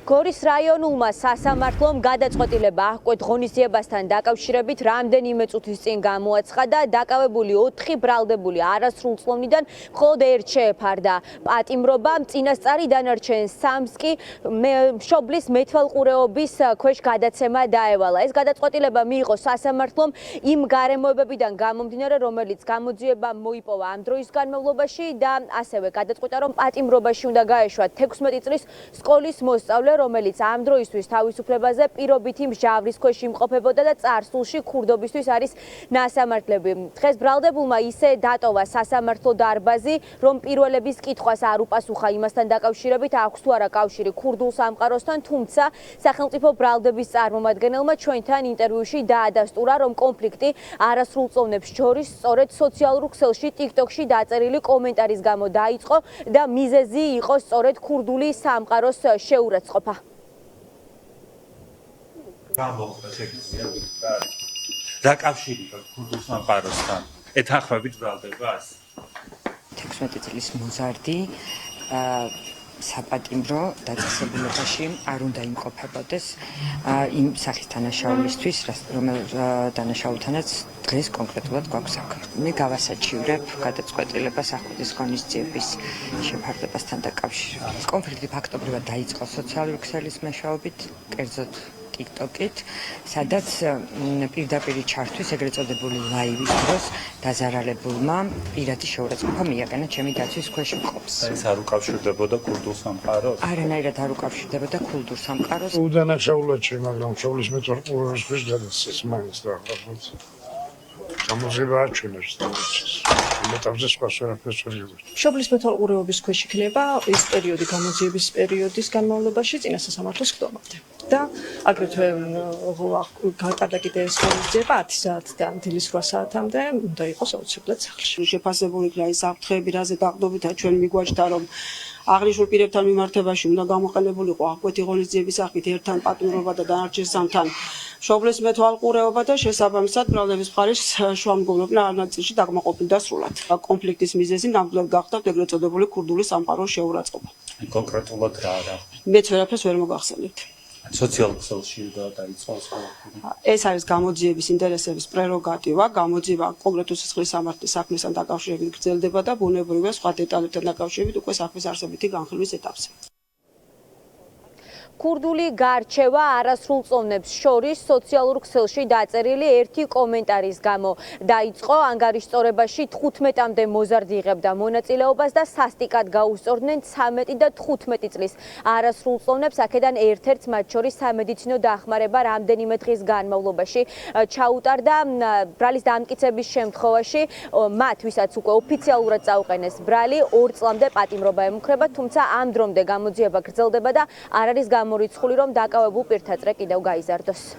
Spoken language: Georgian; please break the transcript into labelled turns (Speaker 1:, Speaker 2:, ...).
Speaker 1: გორის რაიონულმა სასამართლომ გადაწყვეტილება აღკვეთ ღონისძიებასთან დაკავშირებით რამდენიმე წუთის წინ გამოაცხადა. დაკავებული 4 ბრალდებული არასრულწლოვნიდან მხოლოდ ერთ შეეფარდა პატიმრობა, წინასწარი დანარჩენ 3-ს კი მშობლის მეთვალყურეობის ქვეშ გადაცემა დაევალა. ეს გადაწყვეტილება მიიღო სასამართლომ იმ გარემოებებიდან გამომდინარე, რომელიც გამოძიება მოიპოვა ამ დროის განმავლობაში და ასევე გადაწყვიტა, რომ პატიმრობაში უნდა გაეშვა 16 წლის სკოლის მოსწავლე, რომელიც ამ დროისთვის თავისუფლებაზე პირობითი მსჯავრის ქვეშ იმყოფებოდა და წარსულში ქურდობისთვის არის ნასამართლები. დღეს ბრალდებულმა ისე დატოვა სასამართლო დარბაზი, რომ პირველების კითხვას არ უპასუხა იმასთან დაკავშირებით, აქვს თუ არა კავშირი ქურდულ სამყაროსთან, თუმცა სახელმწიფო ბრალდების წარმომადგენელმა ჩვენთან ინტერვიუში დაადასტურა, რომ კონფლიქტი არასრულწლოვნებს შორის სწორედ სოციალურ ქსელში TikTok-ში დაწერილი კომენტარის გამო დაიწყო და მიზეზი იყო სწორედ ქურდული სამყაროს შეურაცხყოფა.
Speaker 2: რა კავშირი გაქვს ქურდულ სამყაროსთან? ეთანხმებით ბრალდებას?
Speaker 3: 16 წლის მოზარდი საპატიმრო დაწესებულებაში არ უნდა იმყოფებოდეს იმ სახის დანაშაულისთვის, რომელიც დანაშაულთანაც დღეს კონკრეტულად გვაქვს საქმე. მე გავასაჩივრებ გადაწყვეტილებას აღკვეთის ღონისძიების შეფარდებასთან დაკავშირებით. კონფლიქტი ფაქტობრივად დაიწყო სოციალური ქსელის მეშვეობით, კერძოდ TikTok-ით, სადაც პირდაპირ ჩართვის ეგრეთ წოდებული ლაივის დროს დაზარალებულმა პირადი შეურაცხყოფა მიაგანა ჩემი დაცვის ქვეშ მყოფს.
Speaker 2: ეს არ უკავშირდებოდა ქურდულ სამყაროს?
Speaker 3: არანაირად არ უკავშირდებოდა ქურდულ სამყაროს.
Speaker 4: უდანაშაულებში, მაგრამ მშობლის მეთვალყურეობის ქვეშ გადაცეს მაინც და ახლა გამოძიება აჩვენებს თავის. მეტავზე სხვა ვერაფერს ვერ იგებს.
Speaker 5: მშობლის მეთვალყურეობის ქვეშ იქნება ეს პერიოდი გამოძიების პერიოდის განმავლობაში წინა სასამართლოს ხდომამდე. და აგრეთვე გატარდა კიდე ეს ღონისძიება 10 საათიდან დილის 8 საათამდე უნდა იყოს აუცილებლად სახლში.
Speaker 6: შეფასებული იქნა ეს საფრთხეები, რაზე დაყრდნობით ჩვენ მიგვაჩნდა, რომ აღნიშნულ პირებთან მიმართებაში უნდა გამოყენებულიყო აღკვეთი ღონისძიების სახით ერთთან პატიმრობა და დანარჩენ 3-თან მშობლის მეთვალყურეობა და შესაბამისად ბრალდების მხარის შუამდგომლობა არ ნაწილში დაკმაყოფილდა სრულად. კონფლიქტის მიზეზი ნამდვილად გახდა ეგრეთ წოდებული ქურდული სამყაროს შეურაცხყოფა.
Speaker 2: კონკრეტულად რა არა?
Speaker 6: მეც ვერაფერს ვერ მოგახსენებთ.
Speaker 2: სოციალურ ქსელში დაიწყო ეს ყველაფერი.
Speaker 6: ეს არის გამოძიების ინტერესების პრეროგატივა, გამოძიება კონკრეტულ სისხლის სამართლის საქმესთან დაკავშირებით გრძელდება და ბუნებრივია სხვა დეტალებთან დაკავშირებით უკვე საქმის არსებითი განხილვის ეტაპზე.
Speaker 1: ქურდული გარჩევა არასრულწლოვნებს შორის სოციალურ ქსელში დაწერილი ერთი კომენტარის გამო დაიწყო. ანგარიშწორებაში 15-მდე მოზარდი იღებდა მონაწილეობას და სასტიკად გაუსწორდნენ 13 და 15 წლის არასრულწლოვნებს. აქედან ერთ-ერთს მათ შორის სამედიცინო დახმარება რამდენიმე დღის განმავლობაში ჩაუტარდა. ბრალის დამტკიცების შემთხვევაში მათ, ვისაც უკვე ოფიციალურად წაუყენეს ბრალი, 2 წლამდე პატიმრობა ემუქრება, თუმცა ამ დრომდე გამოძიება გრძელდება და არ არის გამორიცხული, რომ დაკავებულ პირთა წრე კიდევ გაიზარდოს.